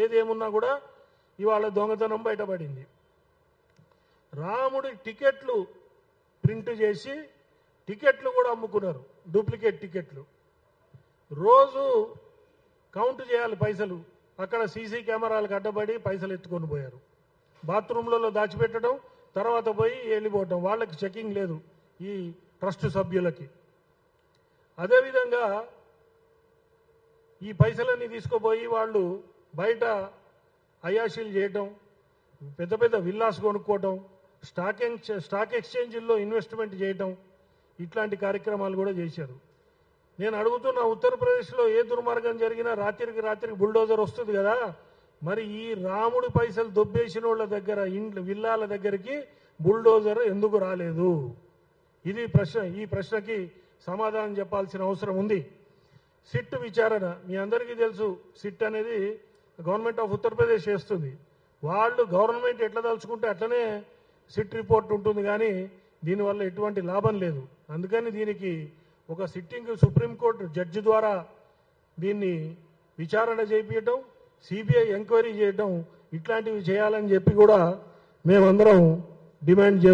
ఏదేమున్నా కూడా ఇవాళ దొంగతనం బయటపడింది. రాముడి టికెట్లు ప్రింట్ చేసి టికెట్లు కూడా అమ్ముకున్నారు, డూప్లికేట్ టికెట్లు. రోజు కౌంట్ చేయాలి పైసలు, అక్కడ సీసీ కెమెరాలకు అడ్డబడి పైసలు ఎత్తుకొని పోయారు. బాత్రూంలలో దాచిపెట్టడం, తర్వాత పోయి వెళ్ళిపోవటం. వాళ్ళకి చెకింగ్ లేదు ఈ ట్రస్ట్ సభ్యులకి. అదేవిధంగా ఈ పైసలన్నీ తీసుకుపోయి వాళ్ళు బయట అయాషీలు చేయటం, పెద్ద పెద్ద విల్లాస్ కొనుక్కోవటం, స్టాక్ ఎక్స్చేంజ్ల్లో ఇన్వెస్ట్మెంట్ చేయటం, ఇట్లాంటి కార్యక్రమాలు కూడా చేశారు. నేను అడుగుతున్న, ఉత్తరప్రదేశ్లో ఏ దుర్మార్గం జరిగినా రాత్రికి బుల్డోజర్ వస్తుంది కదా, మరి ఈ రాముడి పైసలు దొబ్బేసిన వాళ్ళ దగ్గర ఇండ్ల విల్లాల దగ్గరికి బుల్డోజర్ ఎందుకు రాలేదు? ఇది ప్రశ్న. ఈ ప్రశ్నకి సమాధానం చెప్పాల్సిన అవసరం ఉంది. సిట్ విచారణ మీ అందరికీ తెలుసు. సిట్ అనేది గవర్నమెంట్ ఆఫ్ ఉత్తరప్రదేశ్ చేస్తుంది. వాళ్ళు గవర్నమెంట్ ఎట్లా తలుచుకుంటే అట్లనే సిట్ రిపోర్ట్ ఉంటుంది, కానీ దీనివల్ల ఎటువంటి లాభం లేదు. అందుకని దీనికి ఒక సిట్టింగ్ సుప్రీంకోర్టు జడ్జి ద్వారా దీన్ని విచారణ చేయించడం, సిబిఐ ఎంక్వైరీ చేయడం, ఇట్లాంటివి చేయాలని చెప్పి కూడా మేమందరం డిమాండ్ చేస్తాం.